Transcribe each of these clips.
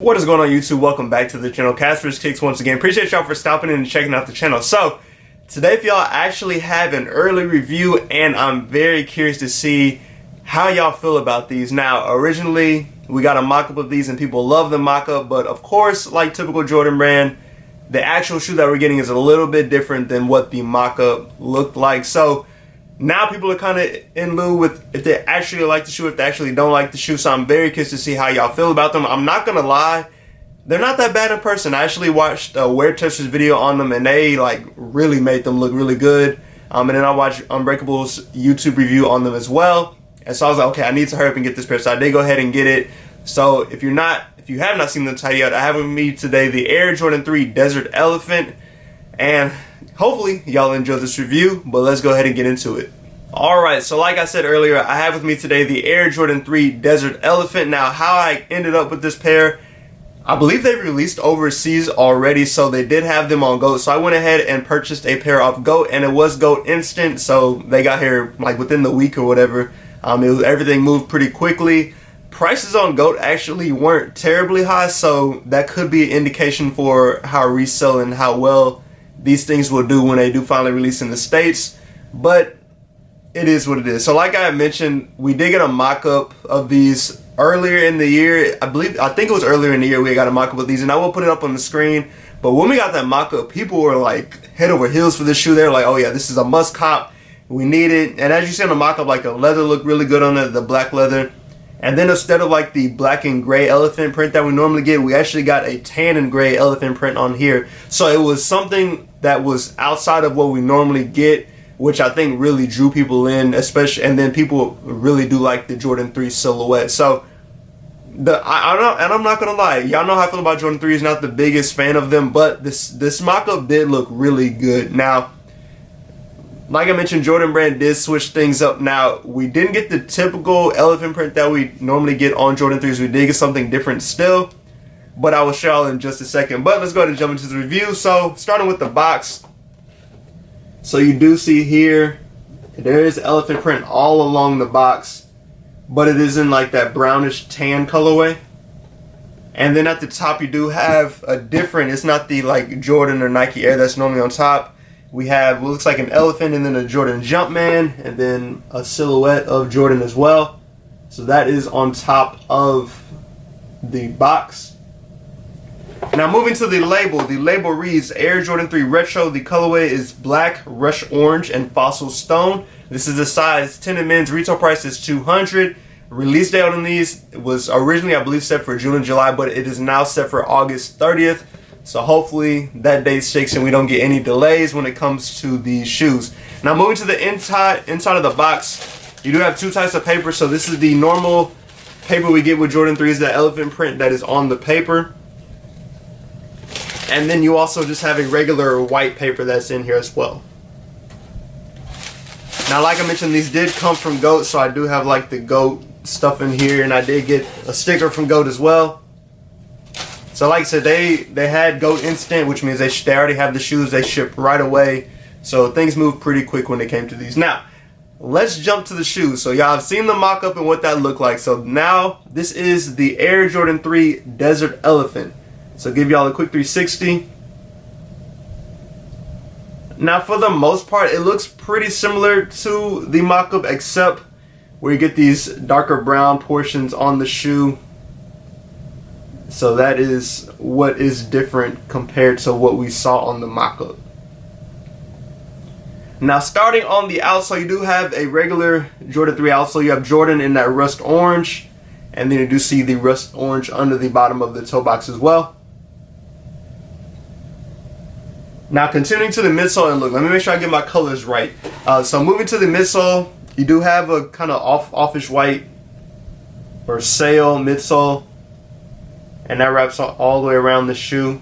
What is going on, YouTube? Welcome back to the channel. Casper's Kicks once again. Appreciate y'all for stopping in and checking out the channel. So today, if y'all actually have an early review, and I'm very curious to see how y'all feel about these. Now, originally we got a mock-up of these and people love the mock-up, but of course, like typical Jordan brand, the actual shoe that we're getting is a little bit different than what the mock-up looked like. So now people are kind of in lieu with if they actually like the shoe, if they actually don't like the shoe. So I'm very curious to see how y'all feel about them. I'm not gonna lie, they're not that bad in person. I actually watched a Wear Tester's video on them and they like really made them look really good. And then I watched Unbreakable's YouTube review on them as well. And so I was like, okay, I need to hurry up and get this pair. So I did go ahead and get it. So if you have not seen them tidy out, I have with me today the Air Jordan 3 Desert Elephant. And hopefully y'all enjoy this review, but let's go ahead and get into it. Alright, so like I said earlier, I have with me today the Air Jordan 3 Desert Elephant. Now, how I ended up with this pair, I believe they've released overseas already, so they did have them on GOAT. So I went ahead and purchased a pair off GOAT, and it was GOAT instant, so they got here like within the week or whatever. Everything moved pretty quickly. Prices on GOAT actually weren't terribly high, so that could be an indication for how resale and how well these things will do when they do finally release in the States. But it is what it is. So like I mentioned, we did get a mock-up of these earlier in the year. I think it was earlier in the year we got a mock-up of these, and I will put it up on the screen. But when we got that mock-up, people were like head over heels for this shoe. They're like, oh yeah, this is a must cop. We need it. And as you see on the mock-up, like the leather looked really good on it, the black leather. And then instead of like the black and gray elephant print that we normally get, we actually got a tan and gray elephant print on here. So it was something that was outside of what we normally get, which I think really drew people in, especially, and then people really do like the Jordan 3 silhouette. So I'm not gonna lie, y'all know how I feel about Jordan 3s. Not the biggest fan of them, but this mock-up did look really good. Now, like I mentioned, Jordan brand did switch things up. Now, we didn't get the typical elephant print that we normally get on Jordan 3s. We did get something different still, but I will show y'all in just a second. But let's go ahead and jump into the review. So, starting with the box. So you do see here, there is elephant print all along the box, but it is in like that brownish tan colorway. And then at the top you do have a different, it's not the like Jordan or Nike Air that's normally on top. We have what looks like an elephant and then a Jordan Jumpman and then a silhouette of Jordan as well. So that is on top of the box. Now moving to the label reads Air Jordan 3 Retro. The colorway is black, rush orange, and fossil stone. This is a size 10 in men's. Retail price is $200. Release date on these was originally, I believe, set for June and July, but it is now set for August 30th. So hopefully that date sticks and we don't get any delays when it comes to these shoes. Now moving to the inside of the box, you do have two types of paper. So this is the normal paper we get with Jordan 3s, the elephant print that is on the paper. And then you also just have a regular white paper that's in here as well. Now, like I mentioned, these did come from GOAT, so I do have like the GOAT stuff in here, and I did get a sticker from GOAT as well. So like I said, they had GOAT Instant, which means they already have the shoes, they ship right away. So things moved pretty quick when it came to these. Now, let's jump to the shoes. So y'all have seen the mock-up and what that looked like. So now, this is the Air Jordan 3 Desert Elephant. So give y'all a quick 360. Now for the most part, it looks pretty similar to the mock-up, except where you get these darker brown portions on the shoe. So that is what is different compared to what we saw on the mock-up. Now starting on the outsole, you do have a regular Jordan 3 outsole. You have Jordan in that rust orange, and then you do see the rust orange under the bottom of the toe box as well. Now continuing to the midsole and look, let me make sure I get my colors right. So moving to the midsole, you do have a kind of offish white or sail midsole, and that wraps all the way around the shoe.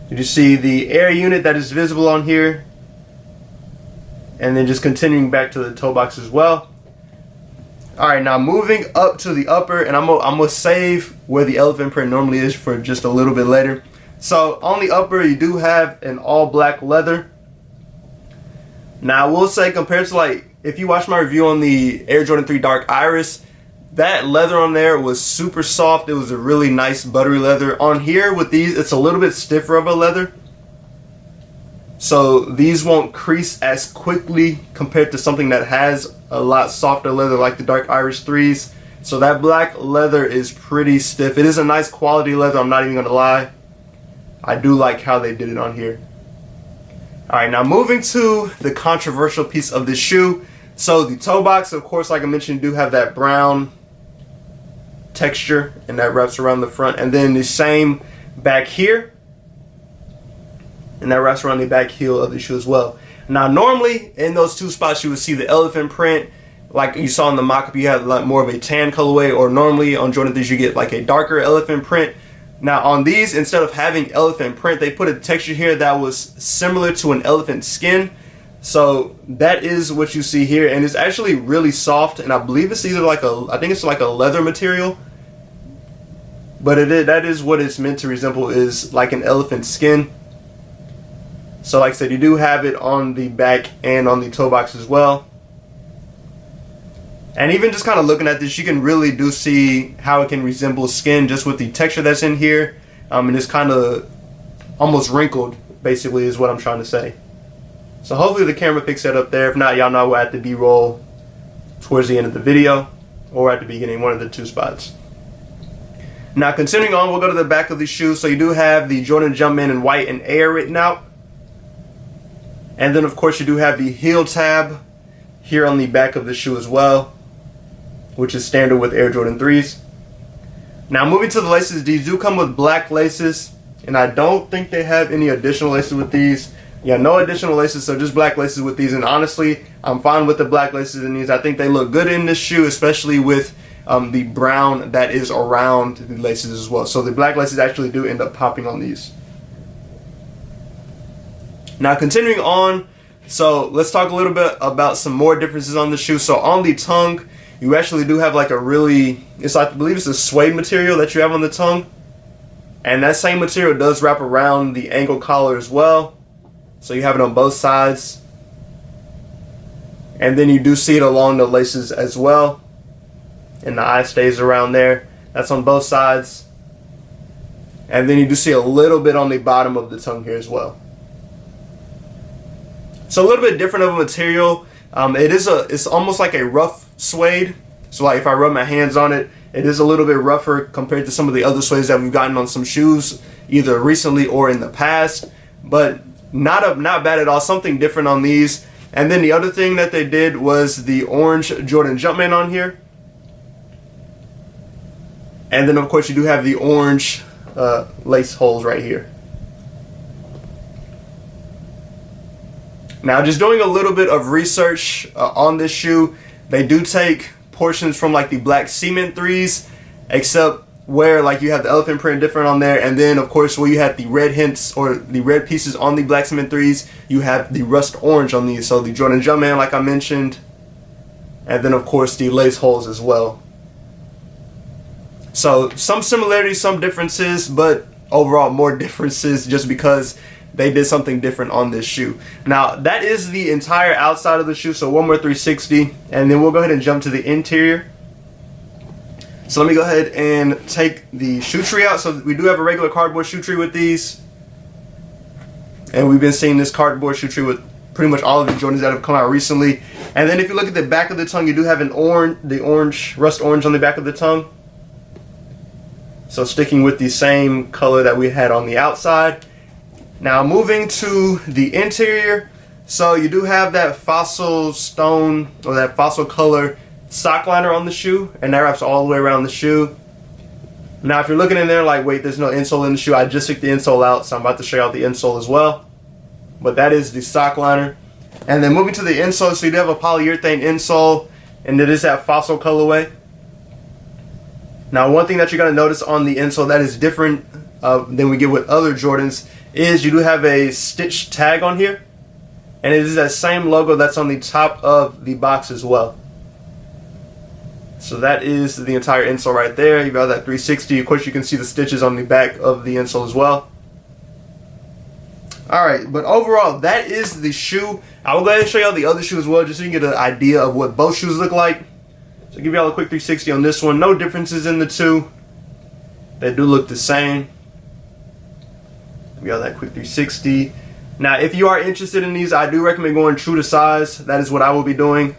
You just see the air unit that is visible on here, and then just continuing back to the toe box as well. Alright, now moving up to the upper, and I'm gonna save where the elephant print normally is for just a little bit later. So on the upper, you do have an all black leather. Now I will say, compared to like, if you watch my review on the Air Jordan 3 Dark Iris, that leather on there was super soft. It was a really nice buttery leather. On here with these, it's a little bit stiffer of a leather. So these won't crease as quickly compared to something that has a lot softer leather like the dark Irish 3s. So that black leather is pretty stiff. It is a nice quality leather, I'm not even going to lie. I do like how they did it on here. Alright, now moving to the controversial piece of this shoe. So the toe box, of course, like I mentioned, do have that brown texture, and that wraps around the front. And then the same back here, and that wraps around the back heel of the shoe as well. Now normally in those two spots you would see the elephant print. Like you saw in the mock-up, you have like more of a tan colorway, or normally on Jordan 3s you get like a darker elephant print. Now on these, instead of having elephant print, they put a texture here that was similar to an elephant skin. So that is what you see here, and it's actually really soft, and I believe it's either like I think it's like a leather material, but that is what it's meant to resemble, is like an elephant skin. So like I said, you do have it on the back and on the toe box as well. And even just kind of looking at this, you can really do see how it can resemble skin just with the texture that's in here. And it's kind of almost wrinkled, basically, is what I'm trying to say. So hopefully the camera picks that up there. If not, y'all know we're at the B-roll towards the end of the video, or at the beginning, one of the two spots. Now continuing on, we'll go to the back of the shoe. So you do have the Jordan Jumpman in white and air written out. And then of course you do have the heel tab here on the back of the shoe as well, which is standard with Air Jordan 3s. Now moving to the laces, these do come with black laces, and I don't think they have any additional laces with these. Yeah, no additional laces, so just black laces with these. And honestly, I'm fine with the black laces in these. I think they look good in this shoe, especially with the brown that is around the laces as well. So the black laces actually do end up popping on these. Now continuing on, so let's talk a little bit about some more differences on the shoe. So on the tongue, you actually do have like a really, it's like, I believe it's a suede material that you have on the tongue. And that same material does wrap around the ankle collar as well. So you have it on both sides. And then you do see it along the laces as well. And the eye stays around there. That's on both sides. And then you do see a little bit on the bottom of the tongue here as well. So a little bit different of a material. It's almost like a rough suede. So like if I rub my hands on it, it is a little bit rougher compared to some of the other suedes that we've gotten on some shoes, either recently or in the past. But not bad at all. Something different on these. And then the other thing that they did was the orange Jordan Jumpman on here. And then of course you do have the orange lace holes right here. Now just doing a little bit of research on this shoe, they do take portions from like the black cement 3s, except where like you have the elephant print different on there, and then of course where you have the red hints or the red pieces on the black cement 3s, you have the rust orange on these. So the Jordan Jumpman, like I mentioned, and then of course the lace holes as well. So some similarities, some differences, but overall more differences just because they did something different on this shoe. Now that is the entire outside of the shoe, so one more 360, and then we'll go ahead and jump to the interior. So let me go ahead and take the shoe tree out. So we do have a regular cardboard shoe tree with these, and we've been seeing this cardboard shoe tree with pretty much all of the Jordans that have come out recently. And then if you look at the back of the tongue, you do have the orange, rust orange on the back of the tongue. So sticking with the same color that we had on the outside. Now moving to the interior, so you do have that fossil stone or that fossil color sock liner on the shoe, and that wraps all the way around the shoe. Now if you're looking in there like, wait, there's no insole in the shoe, I just took the insole out, so I'm about to show you out the insole as well. But that is the sock liner. And then moving to the insole, so you do have a polyurethane insole, and it is that fossil colorway. Now one thing that you're going to notice on the insole that is different than we get with other Jordans is you do have a stitch tag on here, and it is that same logo that's on the top of the box as well. So that is the entire insole right there. You've got that 360. Of course you can see the stitches on the back of the insole as well. Alright, but overall that is the shoe. I will go ahead and show you all the other shoe as well, just so you can get an idea of what both shoes look like. So give y'all a quick 360 on this one. No differences in the two. They do look the same. Give y'all that quick 360. Now, if you are interested in these, I do recommend going true to size. That is what I will be doing.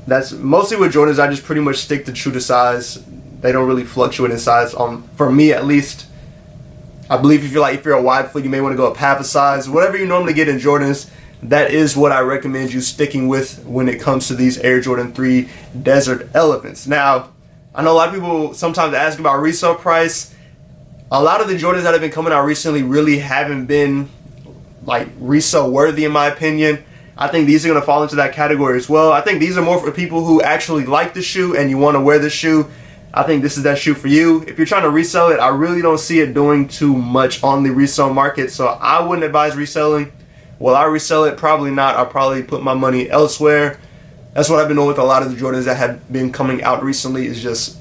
That's mostly with Jordans. I just pretty much stick to true to size. They don't really fluctuate in size. For me, at least. I believe if you're a wide foot, you may want to go up half a size. Whatever you normally get in Jordans, that is what I recommend you sticking with when it comes to these Air Jordan 3 Desert Elephants. Now, I know a lot of people sometimes ask about resale price. A lot of the Jordans that have been coming out recently really haven't been like resale worthy, in my opinion. I think these are going to fall into that category as well. I think these are more for people who actually like the shoe and you want to wear the shoe. I think this is that shoe for you. If you're trying to resell it, I really don't see it doing too much on the resale market, so I wouldn't advise reselling. Will I resell it? Probably not. I'll probably put my money elsewhere. That's what I've been doing with a lot of the Jordans that have been coming out recently, is just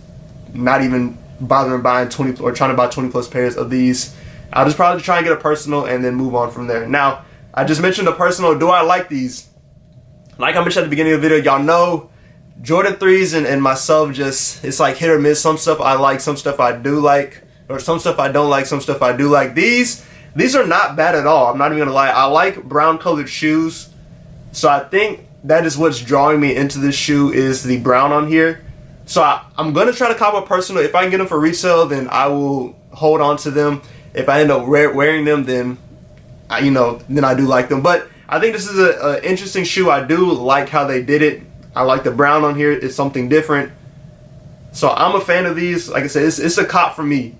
not even bothering buying 20 or trying to buy 20 plus pairs of these. I'll just probably try and get a personal and then move on from there. Now, I just mentioned a personal. Do I like these? Like I mentioned at the beginning of the video, y'all know Jordan 3s and myself, just, it's like hit or miss. Some stuff I like, some stuff I do like, or some stuff I don't like, some stuff I do like. These are not bad at all. I'm not even gonna lie. I like brown colored shoes, so I think that is what's drawing me into this shoe, is the brown on here. So I'm gonna try to cop a personal. If I can get them for resale, then I will hold on to them. If I end up wearing them, then I do like them. But I think this is an interesting shoe. I do like how they did it. I like the brown on here. It's something different. So I'm a fan of these. Like I said, it's a cop for me.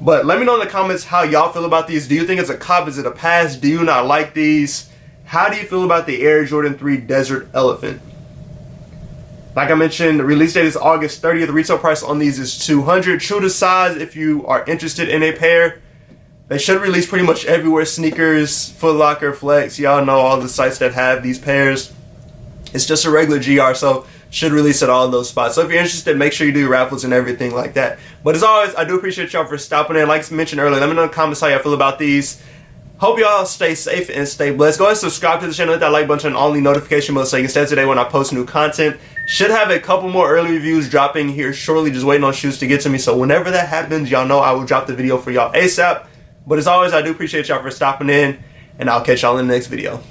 But let me know in the comments how y'all feel about these. Do you think it's a cop? Is it a pass? Do you not like these? How do you feel about the Air Jordan 3 Desert Elephant? Like I mentioned, the release date is August 30th. The retail price on these is $200. True to size if you are interested in a pair. They should release pretty much everywhere. Sneakers, Foot Locker, Flex. Y'all know all the sites that have these pairs. It's just a regular GR, so should release at all of those spots. So if you're interested, make sure you do your raffles and everything like that. But as always, I do appreciate y'all for stopping in. Like I mentioned earlier, let me know in the comments how y'all feel about these. Hope y'all stay safe and stay blessed. Go ahead and subscribe to the channel, hit that like button, and on the notification bell so you can stay today when I post new content. Should have a couple more early reviews dropping here shortly, just waiting on shoes to get to me. So whenever that happens, y'all know I will drop the video for y'all ASAP. But as always, I do appreciate y'all for stopping in, and I'll catch y'all in the next video.